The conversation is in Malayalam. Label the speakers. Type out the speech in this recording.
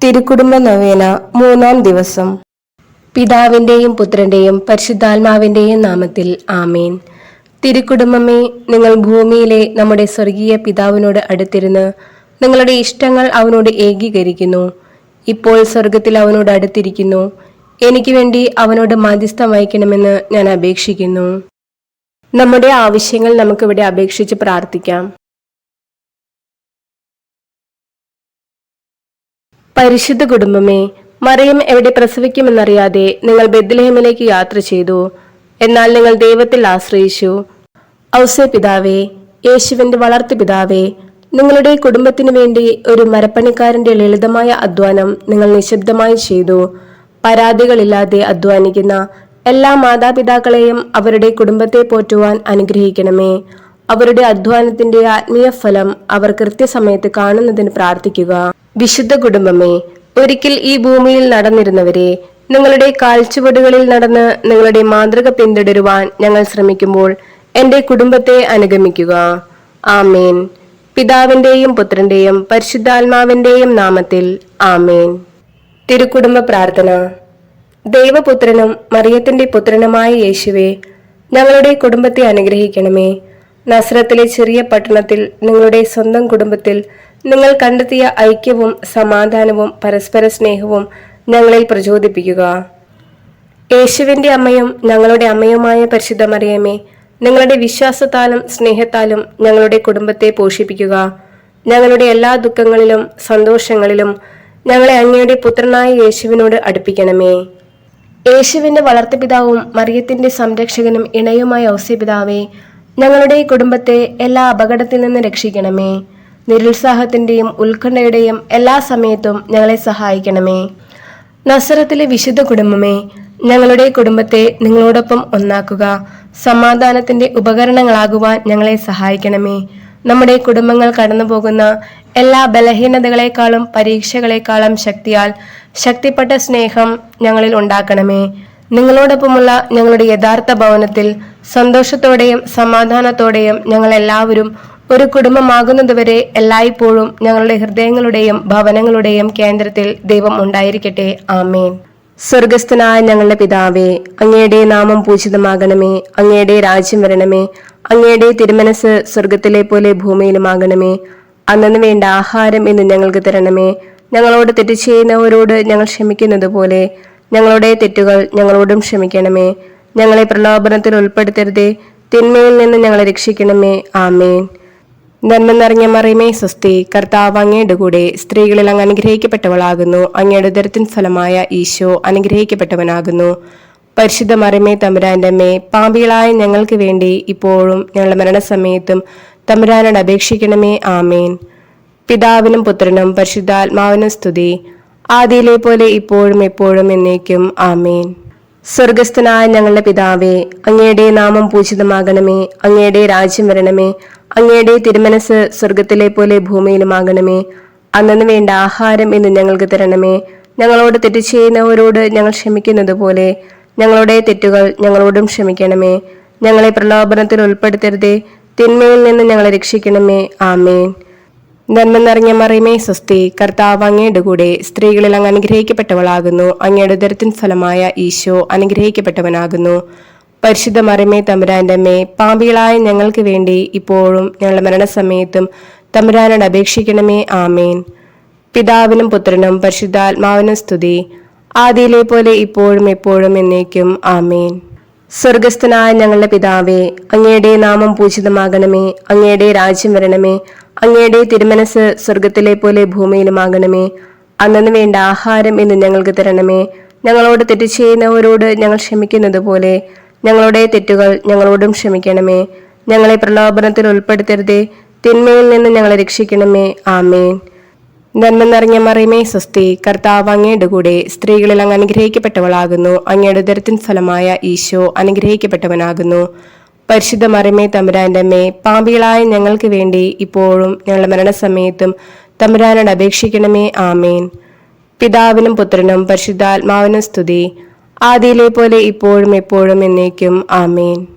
Speaker 1: തിരുക്കുടുംബ നൊവേന മൂന്നാം ദിവസം. പിതാവിന്റെയും പുത്രന്റെയും പരിശുദ്ധാത്മാവിന്റെയും നാമത്തിൽ ആമേൻ. തിരുക്കുടുംബമേ, നിങ്ങൾ ഭൂമിയിലെ നമ്മുടെ സ്വർഗീയ പിതാവിനോട് അടുത്തിരുന്ന് നിങ്ങളുടെ ഇഷ്ടങ്ങൾ അവനോട് ഏകീകരിക്കുന്നു. ഇപ്പോൾ സ്വർഗത്തിൽ അവനോട് അടുത്തിരിക്കുന്നു. എനിക്ക് വേണ്ടി അവനോട് മാധ്യസ്ഥം വഹിക്കണമെന്ന് ഞാൻ അപേക്ഷിക്കുന്നു. നമ്മുടെ ആവശ്യങ്ങൾ നമുക്കിവിടെ അപേക്ഷിച്ച് പ്രാർത്ഥിക്കാം. പരിശുദ്ധ കുടുംബമേ, മറിയം എവിടെ പ്രസവിക്കുമെന്നറിയാതെ നിങ്ങൾ ബെത്ലഹേമിലേക്ക് യാത്ര ചെയ്തു. എന്നാൽ നിങ്ങൾ ദൈവത്തിൽ ആശ്രയിച്ചു. ഔസേ പിതാവേ, യേശുവിന്റെ വളർത്തു പിതാവേ, നിങ്ങളുടെ കുടുംബത്തിനു വേണ്ടി ഒരു മരപ്പണിക്കാരന്റെ ലളിതമായ അധ്വാനം നിങ്ങൾ നിശബ്ദമായി ചെയ്തു. പരാതികളില്ലാതെ അധ്വാനിക്കുന്ന എല്ലാ മാതാപിതാക്കളെയും അവരുടെ കുടുംബത്തെ പോറ്റുവാൻ അനുഗ്രഹിക്കണമേ. അവരുടെ അധ്വാനത്തിന്റെ ആത്മീയ ഫലം അവർ കൃത്യസമയത്ത് കാണുന്നതിന് പ്രാർത്ഥിക്കുക. വിശുദ്ധ കുടുംബമേ, ഒരിക്കൽ ഈ ഭൂമിയിൽ നടന്നിരുന്നവരെ, നിങ്ങളുടെ കാൽച്ചുവടുകളിൽ നടന്ന് നിങ്ങളുടെ മാതൃക പിന്തുടരുവാൻ ഞങ്ങൾ ശ്രമിക്കുമ്പോൾ എന്റെ കുടുംബത്തെ അനുഗമിക്കുക. ആമേൻ. പിതാവിന്റെയും പുത്രന്റെയും പരിശുദ്ധാത്മാവിന്റെയും നാമത്തിൽ ആമേൻ. തിരുക്കുടുംബ പ്രാർത്ഥന. ദൈവപുത്രനും മറിയത്തിന്റെ പുത്രനുമായ യേശുവേ, ഞങ്ങളുടെ കുടുംബത്തെ അനുഗ്രഹിക്കണമേ. നസ്രത്തിലെ ചെറിയ പട്ടണത്തിൽ നിങ്ങളുടെ സ്വന്തം കുടുംബത്തിൽ നിങ്ങൾ കണ്ടെത്തിയ ഐക്യവും സമാധാനവും പരസ്പര സ്നേഹവും ഞങ്ങളിൽ പ്രചോദിപ്പിക്കുക. യേശുവിന്റെ അമ്മയും ഞങ്ങളുടെ അമ്മയുമായ പരിശുദ്ധ മറിയമേ, നിങ്ങളുടെ വിശ്വാസത്താലും സ്നേഹത്താലും ഞങ്ങളുടെ കുടുംബത്തെ പോഷിപ്പിക്കുക. ഞങ്ങളുടെ എല്ലാ ദുഃഖങ്ങളിലും സന്തോഷങ്ങളിലും ഞങ്ങളെ അങ്ങയുടെ പുത്രനായ യേശുവിനോട് അടുപ്പിക്കണമേ. യേശുവിന്റെ വളർത്തുപിതാവും മറിയത്തിന്റെ സംരക്ഷകനും ഇണയുമായ ഔസേ പിതാവേ, ഞങ്ങളുടെ കുടുംബത്തെ എല്ലാ അപകടത്തിൽ നിന്ന് രക്ഷിക്കണമേ. നിരുത്സാഹത്തിന്റെയും ഉത്കണ്ഠയുടെയും എല്ലാ സമയത്തും ഞങ്ങളെ സഹായിക്കണമേ. നസറത്തിലെ വിശുദ്ധ കുടുംബമേ, ഞങ്ങളുടെ കുടുംബത്തെ നിങ്ങളോടൊപ്പം ഒന്നാക്കുക. സമാധാനത്തിന്റെ ഉപകരണങ്ങളാകുവാൻ ഞങ്ങളെ സഹായിക്കണമേ. നമ്മുടെ കുടുംബങ്ങൾ കടന്നുപോകുന്ന എല്ലാ ബലഹീനതകളെക്കാളും പരീക്ഷകളെക്കാളും ശക്തിയാൽ ശക്തിപ്പെട്ട സ്നേഹം ഞങ്ങളിൽ ഉണ്ടാക്കണമേ. നിങ്ങളോടൊപ്പമുള്ള ഞങ്ങളുടെ യഥാർത്ഥ ഭവനത്തിൽ സന്തോഷത്തോടെയും സമാധാനത്തോടെയും ഞങ്ങൾ എല്ലാവരും ഒരു കുടുംബമാകുന്നതുവരെ എല്ലായ്പ്പോഴും ഞങ്ങളുടെ ഹൃദയങ്ങളുടെയും ഭവനങ്ങളുടെയും കേന്ദ്രത്തിൽ ദൈവം ഉണ്ടായിരിക്കട്ടെ. ആമേൻ. സ്വർഗസ്ഥനായ ഞങ്ങളുടെ പിതാവേ, അങ്ങയുടെ നാമം പൂജിതമാകണമേ. അങ്ങയുടെ രാജ്യം വരണമേ. അങ്ങയുടെ തിരുമനസ് സ്വർഗത്തിലെ പോലെ ഭൂമിയിലുമാകണമേ. അന്നു വേണ്ട ആഹാരം ഇന്ന് ഞങ്ങൾക്ക് തരണമേ. ഞങ്ങളോട് തെറ്റ് ചെയ്യുന്നവരോട് ഞങ്ങൾ ക്ഷമിക്കുന്നത് പോലെ ഞങ്ങളുടെ തെറ്റുകൾ ഞങ്ങളോടും ക്ഷമിക്കണമേ. ഞങ്ങളെ പ്രലോഭനത്തിൽ ഉൾപ്പെടുത്തരുതേ, തിന്മയിൽ നിന്ന് ഞങ്ങളെ രക്ഷിക്കണമേ. ആമേൻ. നന്മ നിറഞ്ഞ മറിയമേ സ്വസ്തി, കർത്താവ് അങ്ങയുടെ കൂടെ സ്ത്രീകളിൽ അങ്ങ് അനുഗ്രഹിക്കപ്പെട്ടവളാകുന്നു. അങ്ങയുടെ ഉദരത്തിൻ ഫലമായ ഈശോ അനുഗ്രഹിക്കപ്പെട്ടവനാകുന്നു. പരിശുദ്ധ മറിയമേ തമ്പുരാന്റെ അമ്മേ, പാപികളായ ഞങ്ങൾക്ക് വേണ്ടി ഇപ്പോഴും ഞങ്ങളുടെ മരണസമയത്തും തമ്പുരാനോട് അപേക്ഷിക്കണമേ. ആമേൻ. പിതാവിനും പുത്രനും പരിശുദ്ധാത്മാവിനും സ്തുതി, ആദിയിലെ പോലെ ഇപ്പോഴും എപ്പോഴും എന്നേക്കും. ആമേൻ. സ്വർഗസ്ഥനായ ഞങ്ങളുടെ പിതാവേ, അങ്ങയുടെ നാമം പൂജിതമാകണമേ. അങ്ങയുടെ രാജ്യം വരണമേ. അങ്ങയുടെ തിരുമനസ് സ്വർഗത്തിലെ പോലെ ഭൂമിയിലുമാകണമേ. അന്നു വേണ്ട ആഹാരം ഇന്ന് ഞങ്ങൾക്ക് തരണമേ. ഞങ്ങളോട് തെറ്റ് ചെയ്യുന്നവരോട് ഞങ്ങൾ ക്ഷമിക്കുന്നത് പോലെ ഞങ്ങളുടെ തെറ്റുകൾ ഞങ്ങളോടും ക്ഷമിക്കണമേ. ഞങ്ങളെ പ്രലോഭനത്തിൽ ഉൾപ്പെടുത്തരുതേ, തിന്മയിൽ നിന്ന് ഞങ്ങളെ രക്ഷിക്കണമേ. ആമേൻ. നന്മ നിറഞ്ഞ മറിയമേ സ്വസ്തി, കർത്താവ് അങ്ങയുടെ കൂടെ സ്ത്രീകളിൽ അങ്ങ് അനുഗ്രഹിക്കപ്പെട്ടവളാകുന്നു. അങ്ങയുടെ ഉദരത്തിൻ ഫലമായ ഈശോ അനുഗ്രഹിക്കപ്പെട്ടവനാകുന്നു. പരിശുദ്ധ മറിയമേ തമ്പുരാന്റെ അമ്മേ, പാപികളായ ഞങ്ങൾക്ക് വേണ്ടി ഇപ്പോഴും ഞങ്ങളുടെ മരണസമയത്തും തമ്പുരാനോട് അപേക്ഷിക്കണമേ. ആമേൻ. പിതാവിനും പുത്രനും പരിശുദ്ധാത്മാവിനും സ്തുതി, ആദിയിലെ പോലെ ഇപ്പോഴും എപ്പോഴും എന്നേക്കും. ആമേൻ. സ്വർഗസ്ഥനായ ഞങ്ങളുടെ പിതാവേ, അങ്ങയുടെ നാമം പൂജിതമാകണമേ. അങ്ങയുടെ രാജ്യം വരണമേ. അങ്ങയുടെ തിരുമനസ് സ്വർഗത്തിലെ പോലെ ഭൂമിയിലുമാകണമേ. അന്നു വേണ്ട ആഹാരം ഇന്ന് ഞങ്ങൾക്ക് തരണമേ. ഞങ്ങളോട് തെറ്റ് ചെയ്യുന്നവരോട് ഞങ്ങൾ ക്ഷമിക്കുന്നത് പോലെ ഞങ്ങളുടെ തെറ്റുകൾ ഞങ്ങളോടും ക്ഷമിക്കണമേ. ഞങ്ങളെ പ്രലോഭനത്തിൽ ഉൾപ്പെടുത്തരുതേ, തിന്മയിൽ നിന്ന് ഞങ്ങളെ രക്ഷിക്കണമേ. ആമേൻ. നന്മ നിറഞ്ഞ മറിയമേ സ്വസ്തി, കർത്താവ് അങ്ങയുടെ കൂടെ സ്ത്രീകളിൽ അങ്ങ് അനുഗ്രഹിക്കപ്പെട്ടവളാകുന്നു. അങ്ങയുടെ ഉദരത്തിൻ ഫലമായ ഈശോ അനുഗ്രഹിക്കപ്പെട്ടവനാകുന്നു. പരിശുദ്ധ മറിയമേ തമ്പുരാന്റെ അമ്മേ, പാപികളായ ഞങ്ങൾക്ക് വേണ്ടി ഇപ്പോഴും ഞങ്ങളുടെ മരണസമയത്തും തമ്പുരാനോട് അപേക്ഷിക്കണമേ. ആമേൻ. പിതാവിനും പുത്രനും പരിശുദ്ധാത്മാവിനും സ്തുതി, ആദിയിലെ പോലെ ഇപ്പോഴും എപ്പോഴും എന്നേക്കും. ആമേൻ.